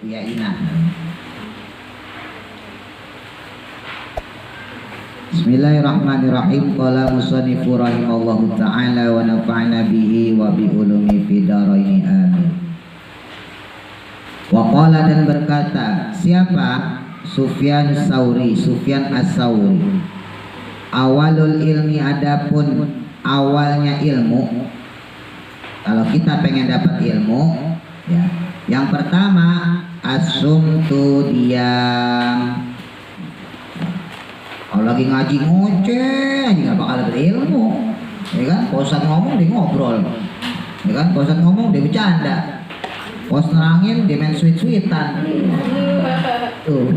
Uya Ina. Bismillahirrahmanirrahim. Qala musannifu rahimallahu ta'ala wa nafa'na bihi wa bi ulumi fid dharain amin. Wa qala, dan berkata, siapa? Sufyan as-Sauri. Awalul ilmi, adapun awalnya ilmu. Kalau kita pengen dapat ilmu, ya, yang pertama as-sumtu, diam. Kalau lagi ngaji ngoceh aja nggak bakal berilmu, ya kan? Bosan ngomong dia ngobrol, ya kan? Bosan ngomong dia bercanda, bos nerangin dia main sweet-sweetan, tuh,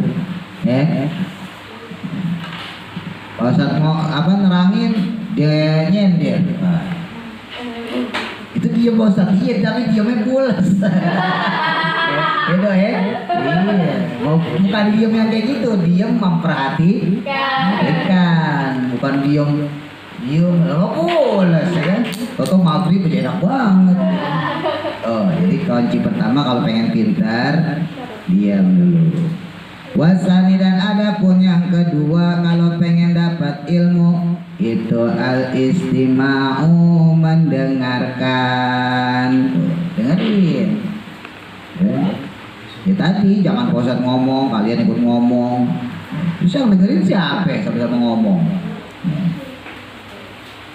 bosan nerangin dia nyender, nah, itu dia bosan, iya tapi diamnya pulas. Gitu ya, iya. Bukan diem yang kayak gitu, diem memperhatikan, bukan diem pulas, ya kan? Toto maghrib aja enak banget. Oh, jadi kunci pertama kalau pengen pintar, diam dulu. Wasani, dan ada pun yang kedua kalau pengen dapat ilmu, itu al-istima'u, mendengarkan. Dengerin. Ya tadi jangan bosan ngomong, kalian ikut ngomong. Bisa dengerin siapa yang sama-sama ngomong.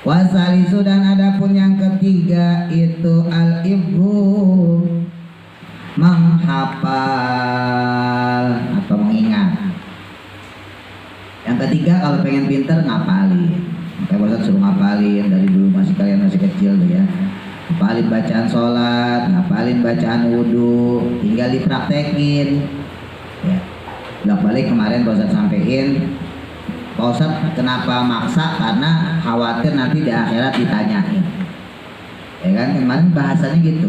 Wasalisu, dan ada pun yang ketiga itu al-ibru, menghafal atau mengingat. Yang ketiga kalau pengen pinter ngapalin. Makanya bosan suruh ngapalin dari dulu kalian masih kecil tuh ya. Ngapalin bacaan sholat, ngapalin bacaan wudhu, tinggal dipraktekin ya. Bolak-balik kemarin Pak Ustadz sampein, Pak Ustadz kenapa maksa? Karena khawatir nanti di akhirat ditanyain, ya kan? Kemarin bahasanya gitu,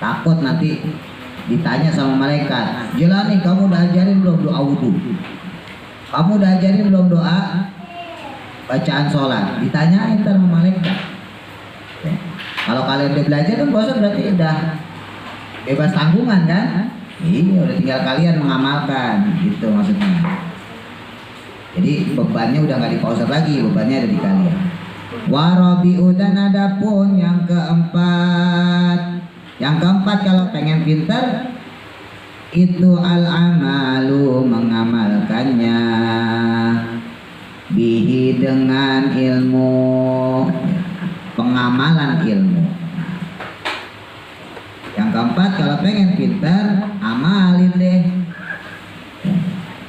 takut nanti ditanya sama malaikat, Jelani kamu udah ajarin belum doa wudhu? Kamu udah ajarin belum doa bacaan sholat? Ditanyain sama malaikat. Kalau kalian udah belajar kan bosan, berarti udah bebas tanggungan kan? Iya, udah tinggal kalian mengamalkan, gitu maksudnya. Jadi bebannya udah nggak di Pak Ustadz lagi, bebannya ada di kalian. Warabi'u, dan ada pun yang keempat. Yang keempat kalau pengen pintar itu al-amalu, mengamalkannya, bihi, dengan ilmu, pengamalan ilmu. Yang keempat kalau pengen pintar, amalin deh.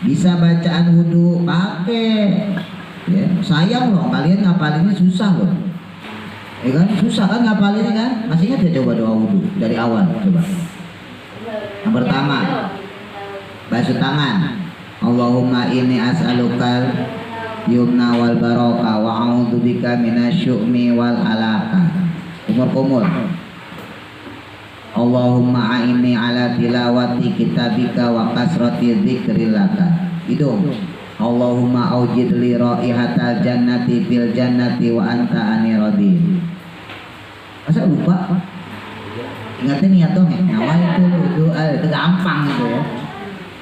Bisa bacaan wudhu pakai, ya. Sayang loh kalian ngapalinnya susah loh, ya kan? Susah kan ngapalinnya kan? Masih ingat ya coba doa wudhu dari awal coba. Yang pertama basuh tangan, Allahumma inni as'alukal yumna wal baraka wa a'udzubika minasyu'mi wal alaka. Kumur. Allahumma a'inni ala tilawati kitabika wa kasrati dzikrilaka. Hidung. Allahumma aujid li raihatal jannati fil jannati wa anta ani radin. Masa lupa? Ingatin niat dong ya. Awal itu gampang gitu ya.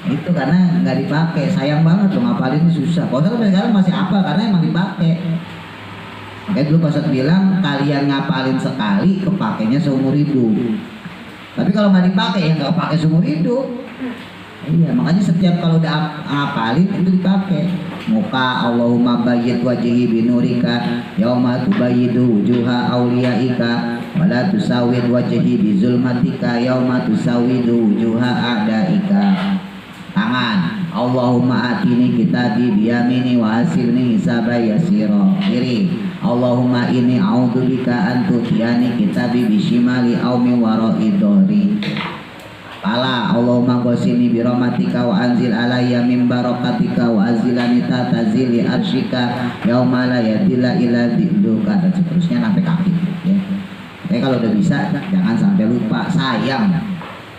Itu karena nggak dipakai, sayang banget loh, ngapalin ini susah. Pak Ustadz sampai sekarang masih apa? Karena emang dipakai. Makanya dulu Pak Ustadz bilang kalian ngapalin sekali, kepakainya seumur hidup. Tapi kalau nggak dipakai ya nggak pakai seumur hidup. Iya, makanya setiap kalau udah ngapalin itu dipakai. Muka Allahumma bayyid wajhi binurika yauma tubayyidu wujuha awliyaika wa la tusawwid wajhi bizulmatika yauma tusawwidu wujuha a'daika. Tangan, Allahumma atini kitabi biyamini wa hasilni hisaba yasira. Kiri, Allahumma inni a'udzubika an tutiyani kitabi bishimali aw min wara'i dhahri. Pala, Allahumma qasini birahmatika wa anzil alayya min barakatika wa azilani tatazili arsyika yauma la yadilla illa dzikruka, dan seterusnya sampai kaki ya. Tapi kalau udah bisa jangan sampai lupa, sayang.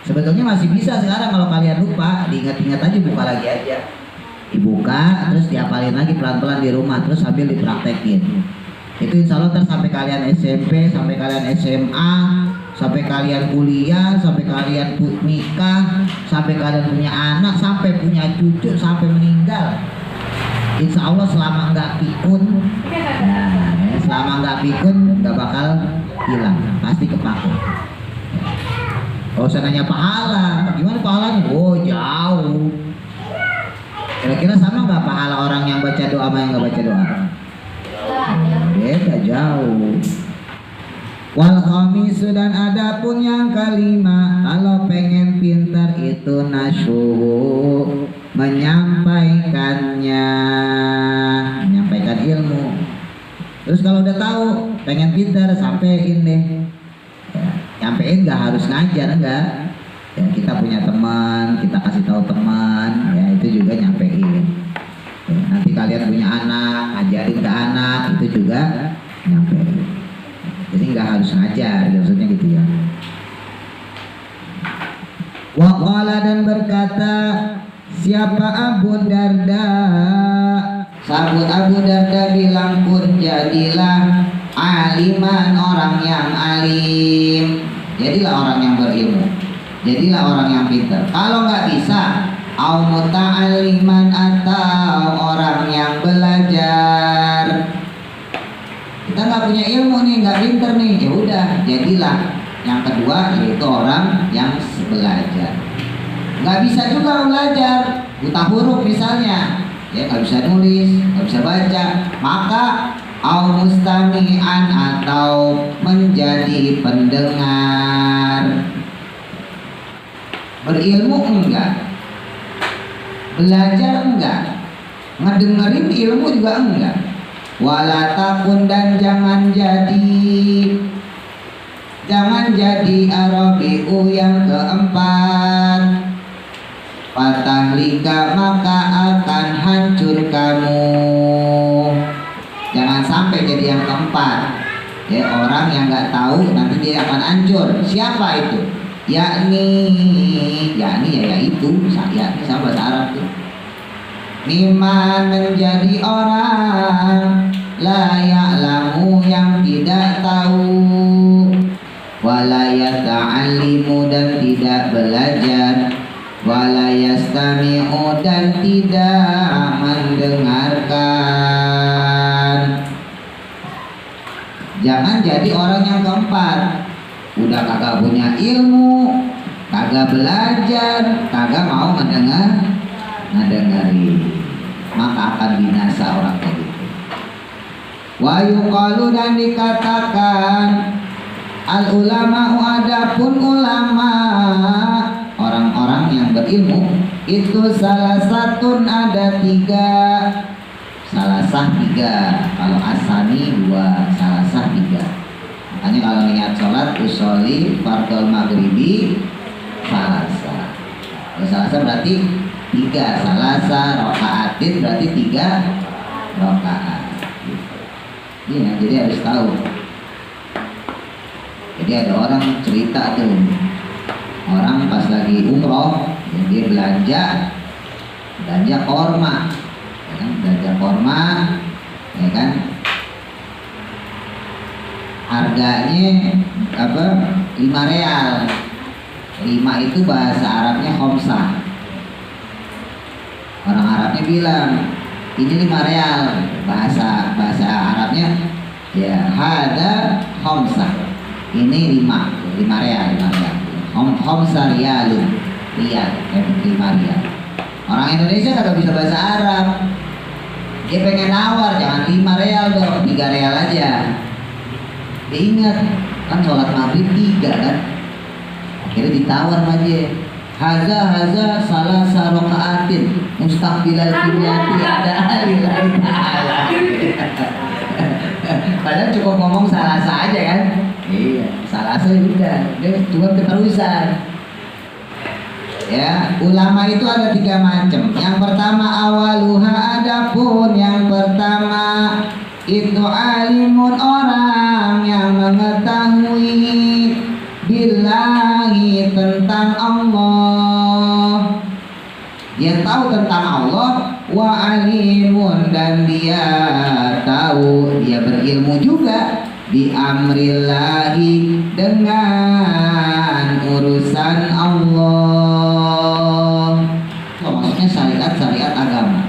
Sebetulnya masih bisa sekarang kalau kalian lupa, diingat-ingat aja, buka lagi aja. Dibuka, terus diapalin lagi pelan-pelan di rumah, terus sambil dipraktekin. Itu insya Allah sampai kalian SMP, sampai kalian SMA, sampai kalian kuliah, sampai kalian nikah, sampai kalian punya anak, sampai punya cucu, sampai meninggal. Insya Allah selama nggak pikun, nah, selama nggak pikun nggak bakal hilang, pasti kepake. Kalau usah nanya pahala, gimana pahalanya? Oh jauh. Kira-kira sama nggak pahala orang yang baca doa sama yang nggak baca doa? Beda jauh. Wal khamisu dan adapun yang kelima, kalau pengen pintar itu nasyuhu, menyampaikannya, menyampaikan ilmu. Terus kalau udah tahu pengen pintar, sampein deh ya, nyampein nggak harus ngajar, enggak ya, kita punya teman, kita kasih tahu teman ya, itu juga nyampein ya, nanti kalian punya anak, ajarin ke anak, itu juga nyampein. Jadi nggak harus ngajar, maksudnya gitu ya. Waqala dan berkata, siapa Abu Darda? Sahabat Abu Darda bilang, pun jadilah aliman, orang yang alim. Jadilah orang yang berilmu, jadilah orang yang pintar. Kalau nggak bisa, au muta'alliman, atau orang yang belajar. Kita nggak punya ilmu nih, nggak pinter nih, ya udah jadilah yang kedua, yaitu orang yang belajar. Nggak bisa juga belajar, buta huruf misalnya, ya nggak bisa nulis, nggak bisa baca, maka au mustami'an, atau menjadi pendengar. Berilmu enggak, belajar enggak, ngedengerin ilmu juga enggak. Wala takun, dan jangan jadi arabiu yang keempat, fatahlika, maka akan hancur kamu. Jangan sampai jadi yang keempat ya, orang yang nggak tahu nanti dia akan hancur. Siapa itu? Yakni ya yaitu yakni sama bahasa Arab tuh. Miman, menjadi orang la ya'lamu, yang tidak tahu, wala yata'allimu, dan tidak belajar, wala yastami'u, dan tidak mendengarkan. Jangan jadi orang yang keempat, udah kagak punya ilmu, kagak belajar, kagak mau ngedengari, maka akan binasa orang kayak gitu. Wa yuqalu, dan dikatakan, al ulama, adapun ulama, orang-orang yang berilmu itu salah satu, ada tiga, salasah tiga, kalau asani dua, salasah tiga. Makanya kalau niat sholat usolli fardhol maghribi salasah. Kalau salasah berarti tiga, salasa rokaatin berarti 3 rokaat. Iya, jadi harus tahu. Jadi ada orang cerita tuh, orang pas lagi umroh, dia belanja korma, ya kan? Belanja korma, ya kan? Harganya apa? 5 real. 5 itu bahasa Arabnya khomsah. Orang Arabnya bilang ini 5 real, bahasa Arabnya ya hada khomsah, ini 5 real. Khomsah riyalun, riyal, 5 riyal. Orang Indonesia kagak bisa bahasa Arab, dia pengen nawar, jangan 5 real dong, 3 real aja. Dia ingat kan sholat maghrib 3 kan, akhirnya ditawar sama dia, haza salah sarokaatin mustaqbilal kiblati ada lillahi ta'ala. Padahal cukup ngomong salasa aja kan. Iya, salasa udah, dia cuma keterusan. Ya, ulama itu ada 3 macam. Yang pertama awaluha, adapun yang pertama itu alimun, orang yang mengetahui billahi, tentang Allah. Dia tahu tentang Allah, wa alimun, dan dia tahu, dia berilmu juga bi amrillahi dengan urusan Allah. Maksudnya syariat agama.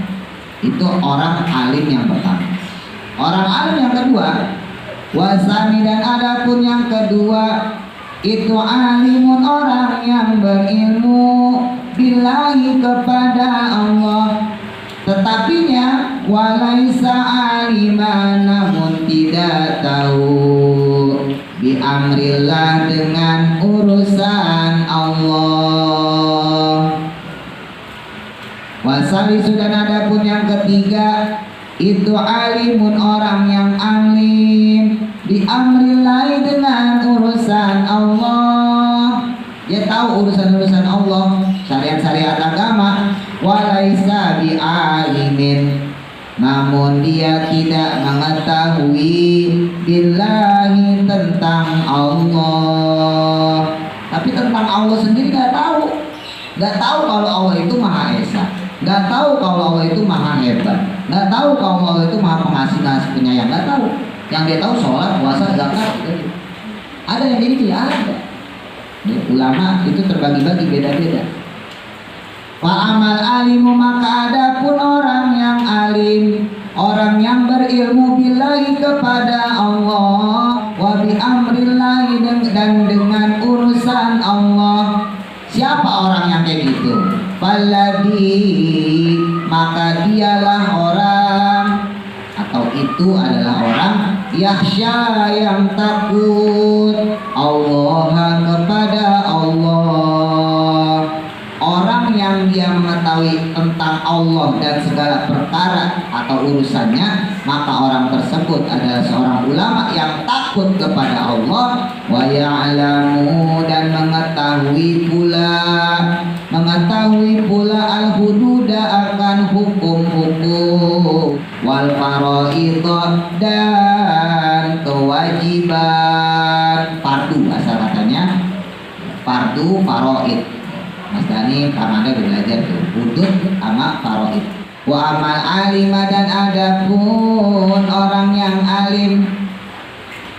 Itu orang alim yang pertama. Orang alim yang kedua, wasani dan adapun yang kedua, itu alimun orang yang berilmu billahi kepada Allah. Tetapinya walaisa aliman namun tidak tahu bi amrillah dengan urusan Allah. Wasali sudah adapun yang ketiga, itu alimun orang yang alim bi amrillah dengan urusan Allah. Dia tahu urusan-urusan Allah, syariat-syariat agama. Walaisa bi alimin namun dia tidak mengetahui billahi tentang Allah. Tapi tentang Allah sendiri nggak tahu. Nggak tahu kalau Allah itu Maha Esa. Nggak tahu kalau Allah itu Maha Hebat. Nggak tahu kalau Allah itu Maha Pengasih Penyayang. Nggak tahu. Yang dia tahu sholat, puasa, zakat. Ada yang gitu ya? Ada. Ulama itu terbagi-bagi beda-beda. Wa amal alimu maka adapun orang yang alim, orang yang berilmu billahi kepada Allah, wa bi amrillahi dan dengan urusan Allah. Siapa orang yang kayak gitu? Falladhi maka dialah orang atau itu adalah orang yakhsha yang takut Allah kepada Allah. Orang yang dia mengetahui tentang Allah dan segala perkara atau urusannya, maka orang tersebut adalah seorang ulama yang takut kepada Allah. Wa ya'lamu dan mengetahui pula al-hududa akan hukum-hukum wal faraidh dan kewajiban fardu, asal katanya fardu faraid. Mas Dani Kamanda belajar tuh hudud sama faraid. Wa amal alima dan adapun orang yang alim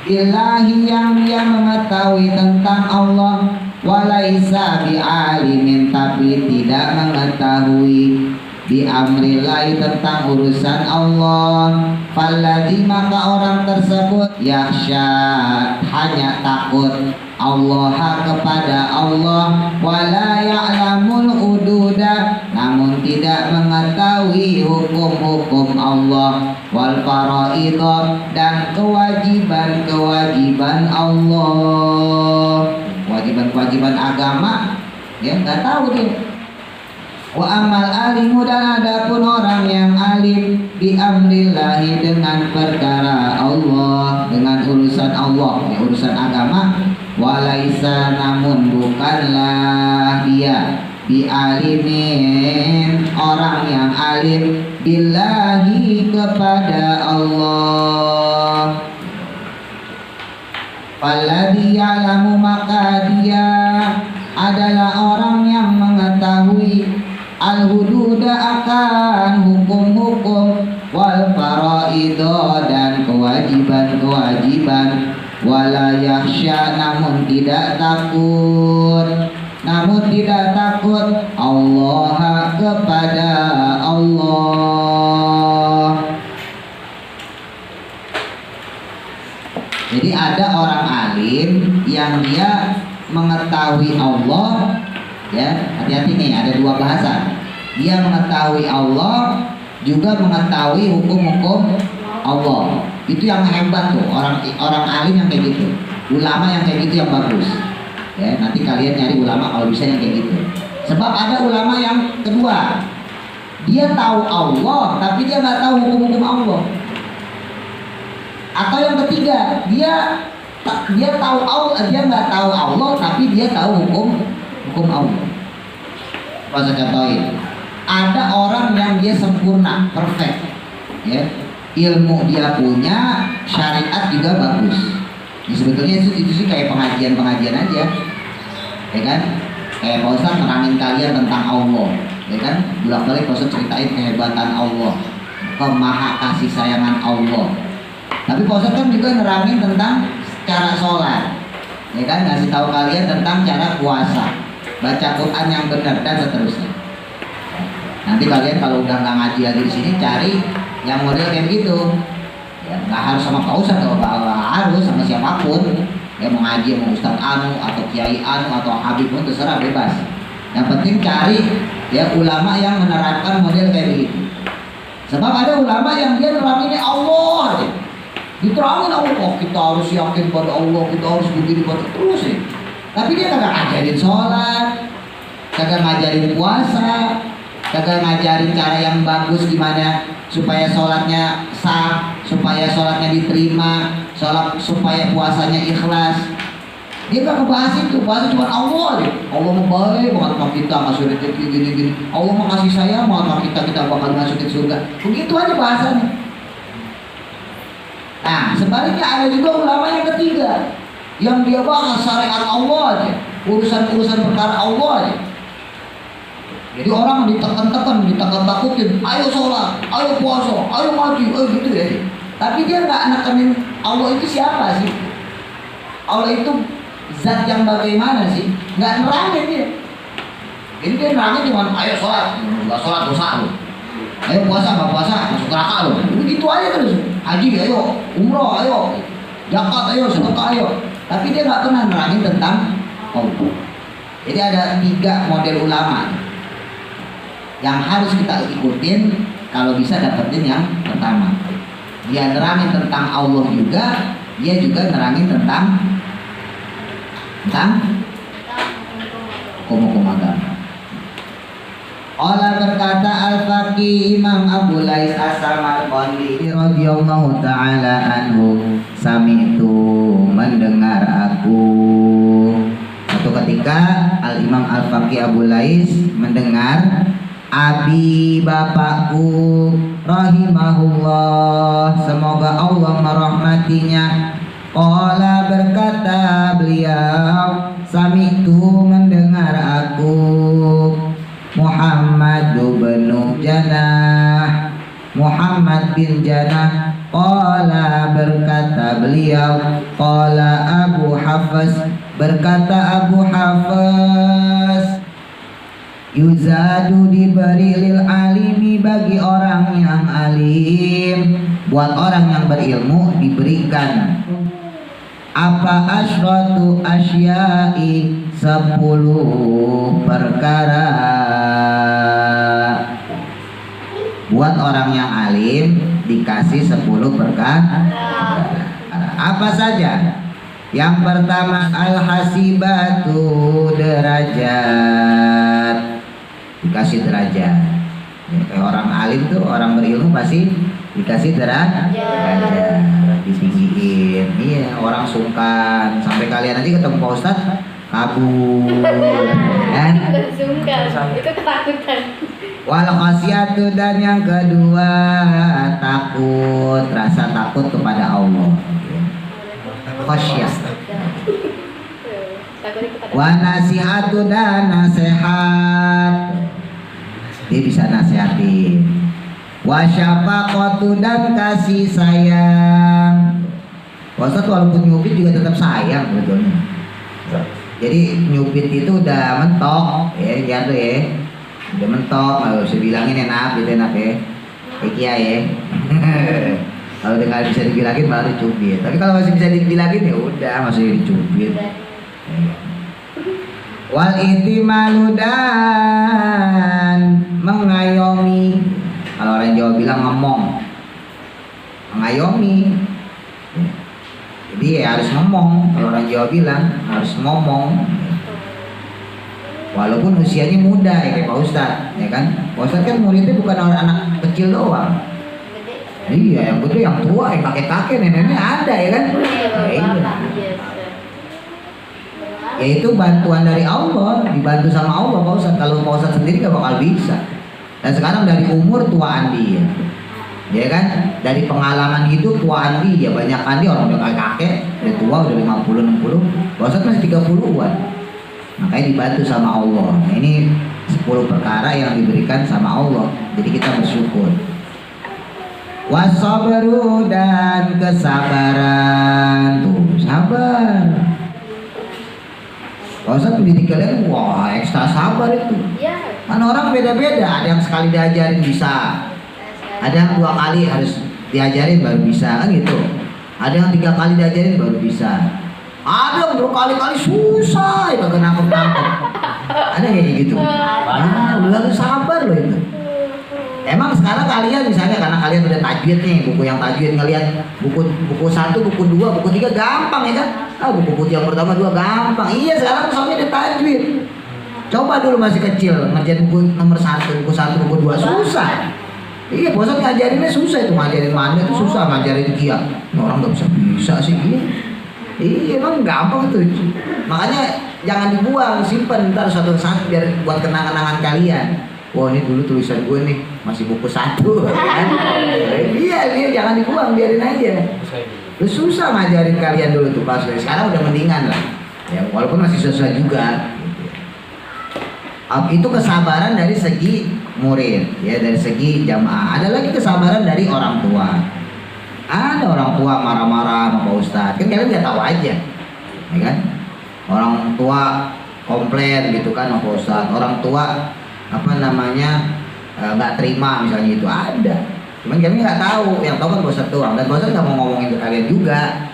billahi yang dia mengetahui tentang Allah, walaisa bi alimin tapi tidak mengetahui bi amrillahi tentang urusan Allah. Falladhi maka orang tersebut yakhsha hanya takut Allah kepada Allah, wala ya'lamul hududa namun tidak mengetahui hukum-hukum Allah, wal faraid dan kewajiban-kewajiban Allah, kewajiban-kewajiban agama ya nggak tahu dia. Wa amal alimu dan adapun orang yang alim bi amrillahi dengan perkara Allah, dengan urusan Allah, ya, urusan agama. Walaisa namun bukanlah dia bi alimin orang yang alim billahi kepada Allah. Falladhi ya'lamu maka dia adalah orang yang mengetahui al-hududa akan hukum-hukum wal faraido dan kewajiban-kewajiban, wala yakhsha namun tidak takut Allah kepada Allah. Jadi ada orang alim yang dia mengetahui Allah. Ya, hati-hati nih, ada dua bahasa. Dia mengetahui Allah, juga mengetahui hukum-hukum Allah. Itu yang hebat tuh, orang alim yang kayak gitu. Ulama yang kayak gitu yang bagus. Ya, nanti kalian nyari ulama kalau bisa yang kayak gitu. Sebab ada ulama yang kedua, dia tahu Allah, tapi dia nggak tahu hukum-hukum Allah. Atau yang ketiga, dia tahu Allah, dia nggak tahu Allah, tapi dia tahu hukum Allah. Masa contohin, ada orang yang dia sempurna, perfect, ya, ilmu dia punya, syariat juga bagus. Ya, sebetulnya itu sih kayak pengajian aja, ya kan? Kayak Pak Ustadz nerangin kalian tentang Allah, ya kan? Bolak-balik Pak Ustadz ceritain kehebatan Allah, kemaha kasih sayangan Allah. Tapi Pak Ustadz kan juga nerangin tentang cara sholat, ya kan, ngasih tahu kalian tentang cara puasa, baca Quran yang benar dan seterusnya. Nanti kalian kalau udah nggak ngaji lagi di sini, cari yang model kayak gitu. Ya, nggak harus sama Pak Ustadz, kalau nggak harus sama siapapun. Ya mau ngaji sama Ustadz Anu atau Kiai Anu atau Habib pun terserah, bebas. Yang penting cari ya ulama yang menerapkan model kayak begitu. Sebab ada ulama yang dia neraminnya Allah aja. Diterangin Allah, oh, kita harus yakin pada Allah, kita harus begini pada terus ya. Tapi dia kagak ngajarin sholat, kagak ngajarin puasa, kagak ngajarin cara yang bagus gimana supaya sholatnya sah, supaya sholatnya diterima, sholat supaya puasanya ikhlas. Dia gak ngebahas itu, bahas cuma Allah aja. Allah mau baik banget sama kita, ngasih rezeki gini-gini. Allah mau kasih sayang banget sama kita, kita bakal masukin surga. Begitu aja bahasannya. Nah, sebaliknya ada juga ulama yang ketiga, yang dia bahas syariat Allah aja, urusan-urusan perkara Allah aja. Jadi orang ditekan-tekan, ditakut-takutin, ayo sholat, ayo puasa, ayo ngaji, ayo gitu ya. Tapi dia nggak nekanin Allah itu siapa sih? Allah itu zat yang bagaimana sih? Nggak nerangin dia. Jadi dia nerangin cuma ayo sholat, nggak sholat dosa lu. Ayo puasa, nggak puasa, masuk neraka lu. Begitu aja terus. Haji, ayo, umroh, ayo, zakat, ayo, sedekah, ayo. Tapi dia nggak pernah nerangin tentang Allah. Jadi ada 3 model ulama yang harus kita ikutin kalau bisa dapetin yang pertama. Dia nerangin tentang Allah juga, dia juga nerangin tentang hukum-hukum agama. Allah berkata Al-Faqih Imam Abu Lais As-Samarqandi radhiyallahu taala anhu, sami'tu mendengar aku. Suatu ketika Al-Imam Al-Faqih Abu Lais mendengar abi bapakku rahimahullah, semoga Allah merahmatinya. Qala berkata beliau, sami'tu mendengar aku Muhammad bin Janah, Muhammad bin Janah. Qala berkata beliau, qala Abu Hafs, berkata Abu Hafs, yuzadu diberi lil alimi, bagi orang yang alim, buat orang yang berilmu diberikan apa asyratu asya'i, 10 perkara. Buat orang yang alim dikasih 10 perkara. Apa saja? Yang pertama al-hasibatu, derajat, dikasih derajat. Ya, kayak orang alim tuh, orang berilmu pasti dikasih derajat, ditinggiin. Iya, orang sungkan. Sampai kalian nanti ketemu Pak Ustadz kabur, kan? Bukan sungkan, itu ketakutan. Wal khasiyatu, dan yang kedua takut, rasa takut kepada Allah. Khasyah. Wa nasihatu, dan nasihat, dia bisa nasihatin. Wa syafaqatu, dan kasih sayang. Ustadz walaupun nyubit juga tetap sayang sebetulnya. Jadi nyubit itu udah mentok ya, jatuh ya, udah mentok, kalau usah bilangin enak gitu, enak ya, kayak ya. Kalau dengan bisa dibilangin baru dicubit. Tapi kalau masih bisa dibilangin ya udah, masih dicubit. Wal ihtimalu, dan mengayomi. Kalau orang Jawa bilang ngomong, mengayomi. Jadi ya harus ngomong. Kalau orang Jawa bilang harus ngomong. Walaupun usianya muda ya kayak Pak Ustadz, ya kan? Pak Ustadz kan muridnya bukan orang anak kecil doang. Iya, yang gede, yang tua, yang kakek-kakek, nenek-nenek ada ya kan? Ya, iya. Ya itu bantuan dari Allah, dibantu sama Allah Pak Ustadz. Kalau Pak Ustadz sendiri gak bakal bisa. Dan sekarang dari umur tuaan dia, ya kan? Dari pengalaman hidup tuaan dia, banyak kan dia orang udah kakek, udah tua, udah 50-60. Pak Ustadz masih 30-an. Makanya dibantu sama Allah. Nah ini 10 perkara yang diberikan sama Allah. Jadi kita bersyukur. Wasabru dan kesabaran. Tuh, sabar. Kalau saya pendidik kalian, wah ekstra sabar itu. Iya. Kan orang beda-beda, ada yang sekali diajarin bisa, ada yang 2 kali harus diajarin baru bisa, kan gitu. Ada yang 3 kali diajarin baru bisa. Ada yang berkali-kali susah, ya kagak nangkep-nangkep. Ada kayak gitu. Nah, lu harus sabar loh itu. Emang sekarang kalian misalnya karena kalian udah tajwid nih, buku yang tajwid ngelihat buku 1, buku 2, buku 3 gampang ya kan? Ah, buku yang pertama 2 gampang. Iya, sekarang soalnya ada tajwid. Coba dulu masih kecil ngerjain buku nomor 1, buku 1, buku 2 susah. Iya, bosan ngajarinnya susah itu, ngajarin mana itu susah, ngajarin kia. Orang nggak bisa sih gini. Iya, emang gampang tuh. Makanya jangan dibuang, simpen ntar suatu saat biar buat kenang-kenangan kalian. Wah, ini dulu tulisan gue nih masih buku 1 kan? Iya, jangan dibuang, biarin aja. Terus susah ngajarin kalian dulu tuh pas sekarang udah mendingan lah. Ya, walaupun masih susah juga. Itu kesabaran dari segi murid, ya dari segi jamaah. Ada lagi kesabaran dari orang tua. Ada orang tua marah-marah sama Pak Ustadz, kan kalian nggak tahu aja, ya kan? Orang tua komplain gitu kan sama Pak Ustadz. Orang tua nggak terima misalnya, itu ada. Cuman kalian nggak tahu, yang tahu kan Pak Ustadz doang. Dan Pak Ustadz nggak mau ngomongin ke kalian juga.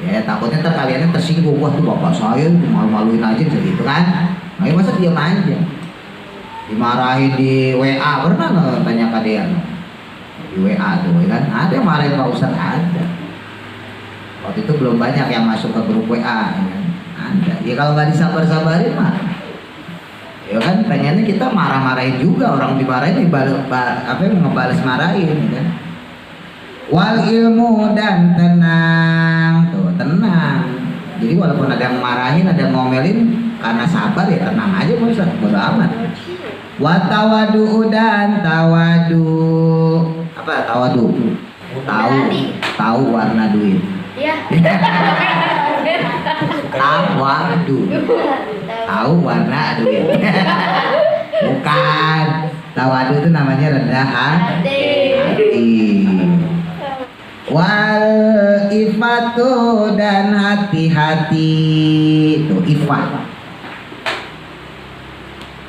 Ya takutnya ntar kalian tersinggung, wah tuh bapak saya malu-maluin aja gitu kan. Makanya masa diam aja. Dimarahin di WA, pernah nggak tanya ke dia? Di WA tuh kan, ada yang marahin Pak Ustadz, ada. Waktu itu belum banyak yang masuk ke grup WA, ya kan? Ada. Ya kalau nggak disabar-sabarin mah, ya kan pengennya kita marah-marahin juga, orang dimarahin ngebales marahin, ya kan? Wal ilmu dan tenang, tuh tenang. Jadi walaupun ada yang marahin, ada yang ngomelin, karena sabar ya tenang aja Ustaz, bodo amat. Wa tawadu dan tawadu. Apa tawadu? Tahu warna duit. Iya. Tawadu. Tahu warna duit. Bukan. Tawadu itu namanya rendah hati. Wal ifatu dan hati-hati. Tuh ifat.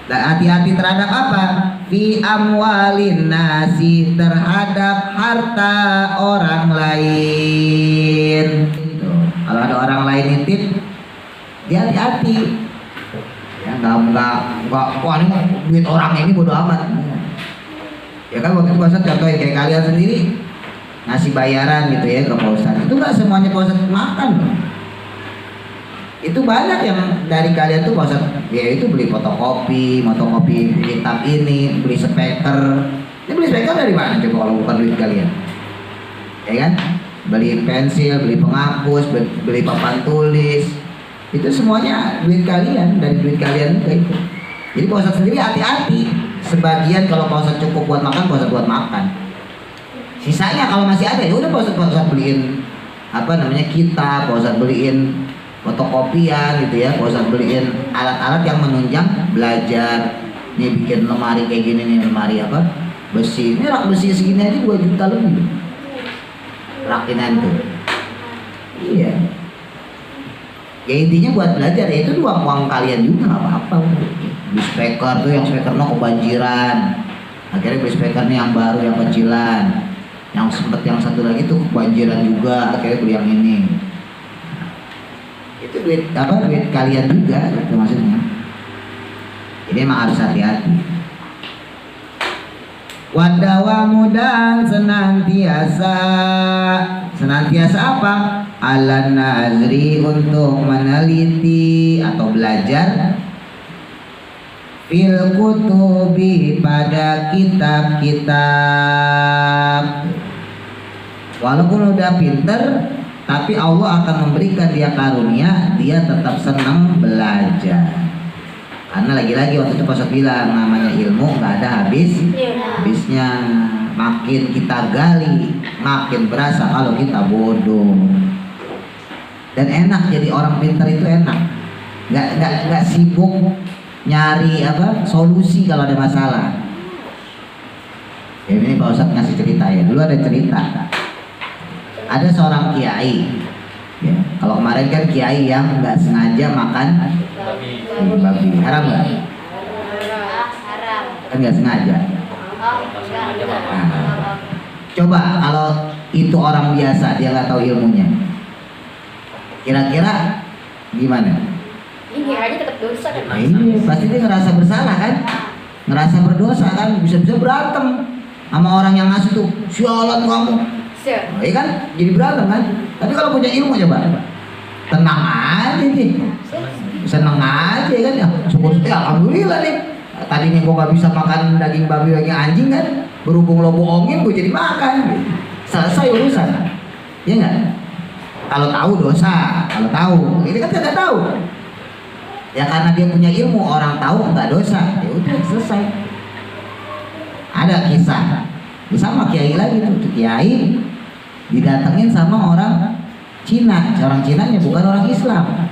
Dan hati-hati terhadap apa? Fi amwalin nasi, terhadap harta orang lain. Kalau ada orang lain nitip, dia hati-hati. Ya nggak, wah ini duit orang ini bodo amat. Ya kan waktu itu Pak Ustadz contohin kayak kalian sendiri ngasih bayaran gitu ya ke Pak Ustadz. Itu nggak semuanya Pak Ustadz makan loh. Itu banyak yang dari kalian tuh Pak Ustadz, ya itu beli fotokopi kitab ini, beli speaker. Ini beli speaker dari mana coba kalau bukan duit kalian? Ya kan? Beli pensil, beli penghapus, beli papan tulis. Itu semuanya duit kalian, dari duit kalian juga itu. Jadi Pak Ustadz sendiri hati-hati. Sebagian kalau Pak Ustadz cukup buat makan, Pak Ustadz buat makan. Sisanya kalau masih ada ya udah Pak Ustadz beliin kitab, Pak Ustadz beliin fotokopian gitu ya, Pak Ustadz beliin alat-alat yang menunjang belajar. Nih bikin lemari kayak gini nih, lemari besi. Ini rak besi segini aja 2 juta lebih. Rakinan tuh. Iya. Ya intinya buat belajar, ya itu uang kalian juga nggak apa-apa. Beli speaker tuh yang speakernya kebanjiran. Akhirnya beli speaker nih yang baru, yang kecilan. Yang sempet yang satu lagi tuh kebanjiran juga, akhirnya beli yang ini. Itu duit kalian juga gitu maksudnya. Ini emang harus hati-hati. Wadawamu dan senantiasa apa? Ala nazri, untuk meneliti atau belajar fil kutubi, pada kitab-kitab. Walaupun udah pinter, tapi Allah akan memberikan dia karunia, dia tetap senang belajar. Karena lagi-lagi waktu itu Pak bilang, namanya ilmu nggak ada habisnya. Makin kita gali, makin berasa kalau kita bodoh. Dan enak jadi orang pintar itu enak. Nggak sibuk nyari solusi kalau ada masalah. Ya, ini Pak Ustadz ngasih cerita ya. Dulu ada cerita. Ada seorang kiai. Ya, kalau kemarin kan kiai yang nggak sengaja makan babi, haram nggak? Haram. Kan nggak sengaja. Nah, coba kalau itu orang biasa dia nggak tahu ilmunya, kira-kira gimana? Ini aja tetap dosa kan? Nah, ini pasti dia ngerasa bersalah kan, ngerasa berdosa kan, bisa-bisa berantem sama orang yang ngasih tuh, sialan kamu. Nah, iya kan, jadi berantem kan. Tapi kalau punya ilmu coba, tenang aja nih, seneng aja kan ya. Syukur ya, alhamdulillah nih. Tadinya gua nggak bisa makan daging babi, daging anjing kan, berhubung lo bohongin gua jadi makan. Selesai urusan, ya nggak? Kalau tahu dosa, kalau tahu, ini kan tidak tahu. Ya karena dia punya ilmu, orang tahu nggak dosa, ya udah selesai. Ada kisah, sama kiai lagi tuh, kiai didatengin sama orang Cina, orang Cinanya bukan orang Islam.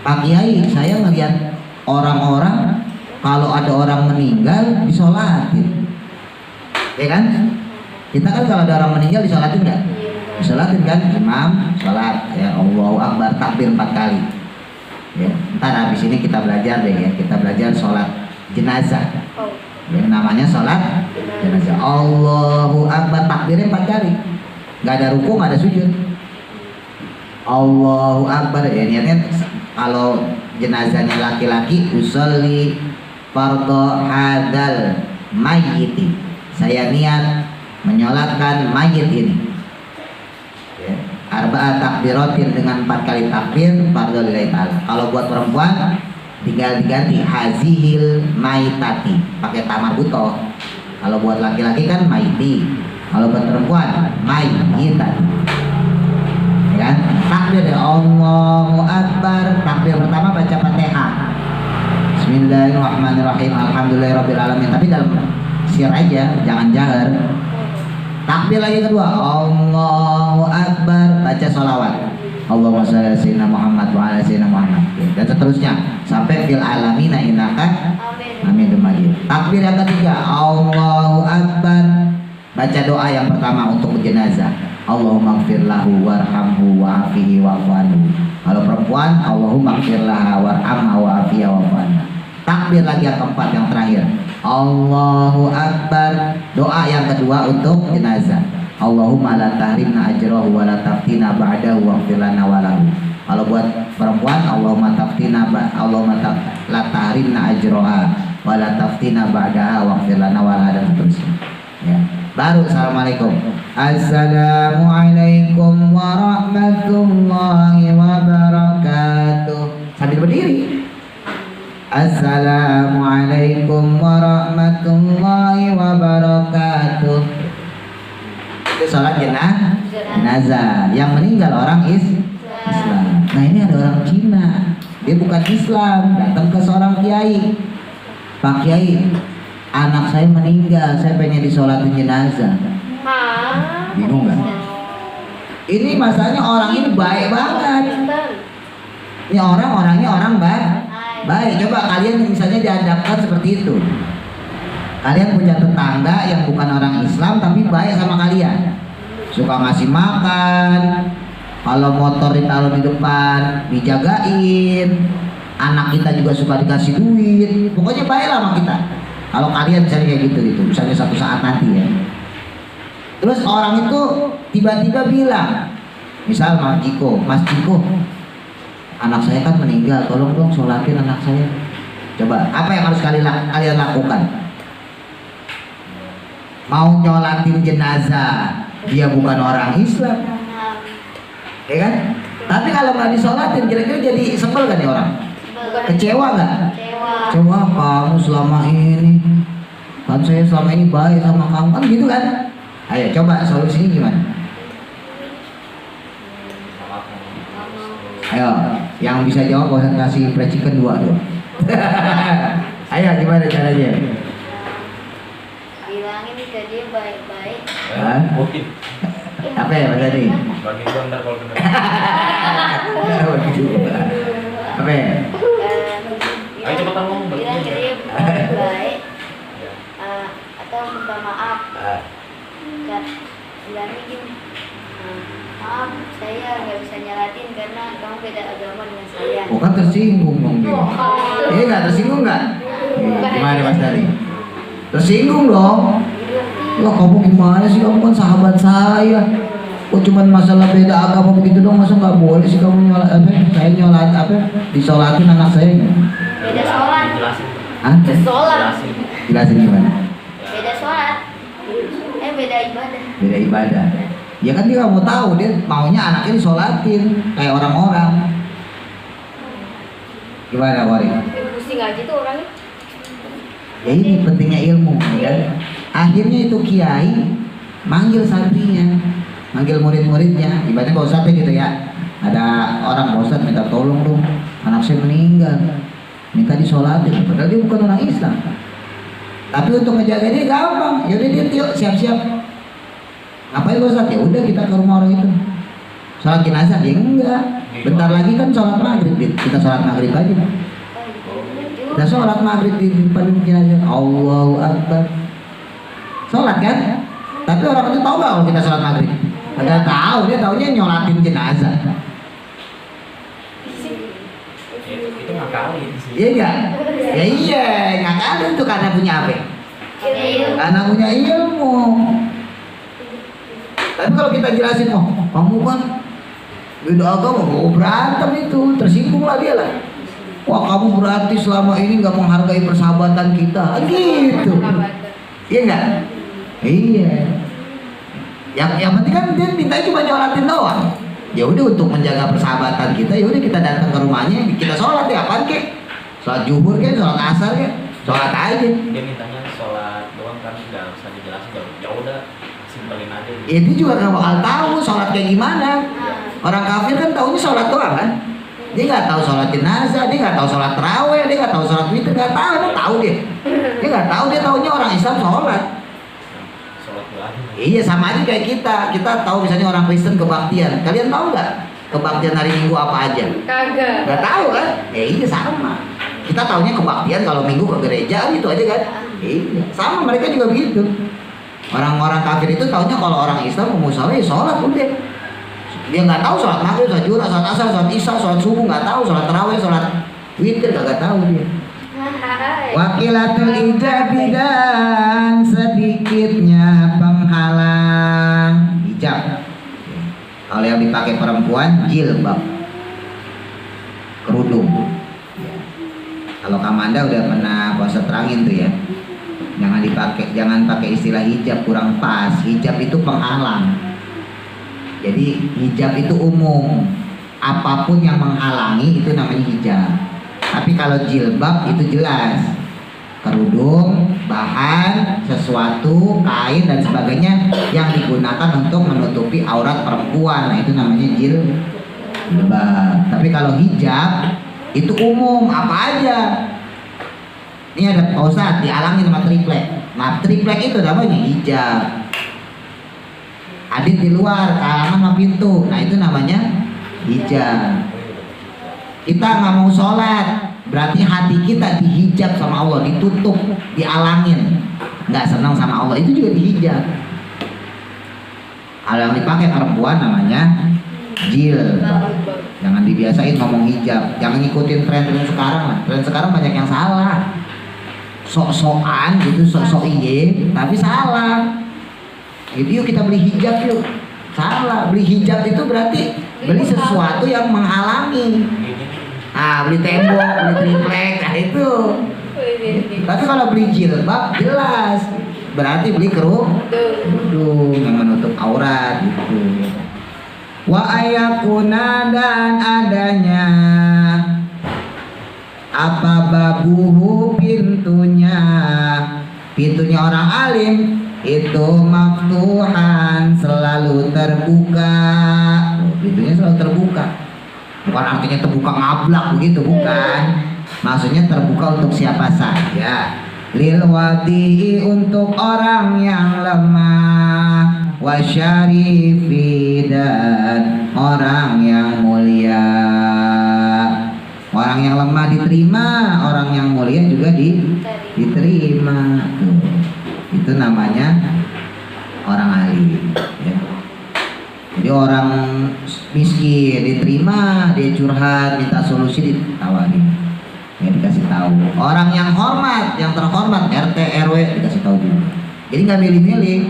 Pak Kiai, saya ngeliat orang-orang kalau ada orang meninggal disolatin, ya kan? Kita kan kalau ada orang meninggal disolatin nggak? Disolatin kan, imam sholat, ya Allahu Akbar, takbir 4 kali. Ya, ntar habis ini kita belajar deh ya, kita belajar sholat jenazah. Ya, namanya sholat jenazah. Allahu Akbar, takbirnya 4 kali. Nggak ada ruku, nggak ada sujud. Allahu Akbar, ya niatnya kalau jenazahnya laki-laki, usolli fardhu hadal mayyiti. Saya niat menyolatkan mayit ini. Ya, arba'at takbiratin dengan 4 kali takbir fardhu lillahi ta'ala. Kalau buat perempuan tinggal diganti hazihil maitati pakai tamar butoh. Kalau buat laki-laki kan maiti, kalau buat perempuan maitati. Ya kan? Takbir ya Allahu Akbar, takbir pertama baca Fatihah, Bismillahirrahmanirrahim, Alhamdulillahirabbil alamin, tapi dalam sir aja, jangan jahar. Takbir lagi kedua Allahu Akbar, baca sholawat, Allahumma shalli ala sayyidina Muhammad wa ala sayyidina Muhammad, dan seterusnya sampai fil alamina innaka hamidum majid. Takbir yang ketiga Allahu Akbar, baca doa yang pertama untuk jenazah, Allahumma ighfir lahu warhamhu wa'afihi wa'fu anhu. Kalau perempuan Allahumma ighfir laha warhamha wa'afiha wa'fu anha. Takbir lagi yang keempat, yang terakhir Allahu Akbar, doa yang kedua untuk jenazah, Allahumma la tahrimna ajrahu wa la taftina ba'dahu waghfir lana wa lahu. Kalau buat perempuan Allahumma taftina Allahumma la tahrimna ajraha wa la taftina ba'daha waghfir lana wa laha, dan seterusnya. Ya. Baru assalamualaikum, assalamualaikum warahmatullahi wabarakatuh, sambil berdiri. Assalamualaikum warahmatullahi wabarakatuh. Itu sholat jenazah. Yang meninggal orang Islam. Nah ini ada orang Cina, dia bukan Islam, datang ke seorang kiai. Pak Kiai, anak saya meninggal, saya pengen disolatin jenazah. Bingung nggak? Ini masalahnya orang ini baik banget. Ini orangnya orang baik. Coba kalian misalnya dihadapkan seperti itu. Kalian punya tetangga yang bukan orang Islam tapi baik sama kalian, suka ngasih makan, kalau motor ditaruh di depan dijagain, anak kita juga suka dikasih duit, pokoknya baik lah sama kita. Kalau kalian misalnya kayak gitu, misalnya suatu saat nanti ya. Terus orang itu tiba-tiba bilang, misal Mas Ciko, anak saya kan meninggal, tolong dong sholatin anak saya. Coba, apa yang harus kalian lakukan? Mau nyolatin jenazah, dia bukan orang Islam, ya kan? Tapi kalau nggak disolatin, kira-kira jadi sebel kan ya orang? Kecewa nggak? Kecewa, kamu selama ini, kan saya selama ini baik sama kamu, kan gitu kan? Ayo coba solusinya gimana? Ayo, yang bisa jawab gak usah kasih fried chicken 2 tuh. Ayo, gimana caranya? Bilangin ke dia baik-baik. Apa ya Mas Adi? Bagi gua ntar kalau bener. Apa ya? Ayo cepetan ngomong. Bilang ke dia baik-baik. Atau atau minta maaf. Bilangnya gini, maaf saya nggak bisa nyalatin karena kamu beda agama dengan saya. Oh kan tersinggung dong dia. Nggak tersinggung nggak? Gimana Mas Dari? Tersinggung dong. Wah kamu gimana sih, kamu kan sahabat saya. Oh cuman masalah beda agama begitu dong, masa nggak boleh sih kamu saya nyolat disolatin anak saya? Beda sholat. Hah? Sholat. Jelasin gimana? Beda sholat. Beda ibadah. Beda ibadah. Ya kan dia nggak mau tahu, dia maunya anaknya disolatin kayak orang-orang. Gimana Wari? Pusing aja tuh orangnya. Ya ini pentingnya ilmu, ya. Akhirnya itu kiai manggil santrinya, manggil murid-muridnya. Ibaratnya Pak Ustadz gitu ya. Ada orang Pak Ustadz minta tolong dong, anak saya meninggal, minta disolatin. Padahal dia bukan orang Islam. Tapi untuk menjaga dia gampang. Yaudah dia yuk siap-siap. Ngapain Pak Ustadz? Ya udah kita ke rumah orang itu. Sholat jenazah ya enggak. Bentar lagi kan sholat maghrib, kita sholat maghrib aja. Kita sholat maghrib di depan jenazah. Allahu Akbar. Sholat kan? Tapi orang itu tahu nggak kalau kita sholat maghrib? Nggak tahu, dia taunya nyolatin jenazah. Itu ngakalin sih. Iya nggak? Ya iya, ngakalin tuh karena punya apa? Karena punya ilmu. Tapi kalau kita jelasin, oh kamu kan beda agama, oh berantem itu, tersinggung lah dia lah. Wah kamu berarti selama ini nggak menghargai persahabatan kita, gitu. Iya nggak? Iya. Yang penting kan dia minta cuma nyolatin doang. Ya udah untuk menjaga persahabatan kita, ya udah kita datang ke rumahnya, kita sholat ya apaan kek? Sholat zuhur kek, sholat asar kek, sholat aja. Dia mintanya sholat doang kan nggak usah dijelasin, ya udah simpelin aja. Gitu. Itu juga nggak bakal tahu sholat kayak gimana. Orang kafir kan taunya sholat doang kan. Dia nggak tahu sholat jenazah, dia nggak tahu sholat taraweh, dia nggak tahu sholat witir, nggak tahu, dia tahu dia. Dia nggak tahu, dia taunya orang Islam sholat. Iya sama aja kayak kita tahu misalnya orang Kristen kebaktian. Kalian tahu nggak kebaktian hari Minggu apa aja? Kagak. Nggak tahu kan? Iya sama. Kita taunya kebaktian kalau Minggu ke gereja gitu aja kan? Iya sama, mereka juga begitu. Orang-orang kafir itu taunya kalau orang Islam ke musala ya sholat udah. Dia nggak tahu sholat maghrib, sholat zuhur, sholat asar, sholat isya, sholat subuh nggak tahu, sholat tarawih, sholat witir nggak tahu dia. Wakilatul ijabi dan sedikitnya penghalang hijab. Kalau yang dipakai perempuan jilbab, kerudung. Kalau Kamanda udah pernah puasa terangin tuh ya, jangan pakai istilah hijab, kurang pas. Hijab itu penghalang. Jadi hijab itu umum, apapun yang menghalangi itu namanya hijab. Tapi kalau jilbab itu jelas, kerudung, bahan, sesuatu, kain dan sebagainya yang digunakan untuk menutupi aurat perempuan. Nah itu namanya jilbab. Tapi kalau hijab itu umum, apa aja. Ini ada Pak Ustadz dialangin sama triplek. Nah triplek itu namanya hijab. Adit di luar, kalangan sama pintu. Nah itu namanya hijab. Kita nggak mau sholat, berarti hati kita dihijab sama Allah, ditutup, dialangin, nggak senang sama Allah, itu juga dihijab. Kalau yang dipakai perempuan namanya jilbab. Jangan dibiasain ngomong hijab, jangan ngikutin tren sekarang lah. Tren sekarang banyak yang salah, sok-sokan gitu, sok-sok iye, tapi salah. Jadi yuk kita beli hijab yuk. Salah, beli hijab itu berarti beli sesuatu yang menghalangi. Beli tembok, beli triplek, nah itu. Tapi kalau beli jilbab jelas, berarti beli kerudung yang menutup aurat gitu. Wa ayakuna dan adanya apa babuhu pintunya orang alim itu maftuhan selalu terbuka. Pintunya selalu terbuka. Bukan artinya terbuka ngablak begitu, bukan. Maksudnya terbuka untuk siapa saja. Lil wadi'i untuk orang yang lemah, wasyarifi dan orang yang mulia. Orang yang lemah diterima, orang yang mulia juga diterima. Tuh. Itu namanya orang alim ya. Jadi orang miskin diterima, dia curhat minta solusi ditawarin ya, dikasih tahu. Orang yang hormat, yang terhormat RT RW dikasih tahu juga. Jadi nggak milih-milih.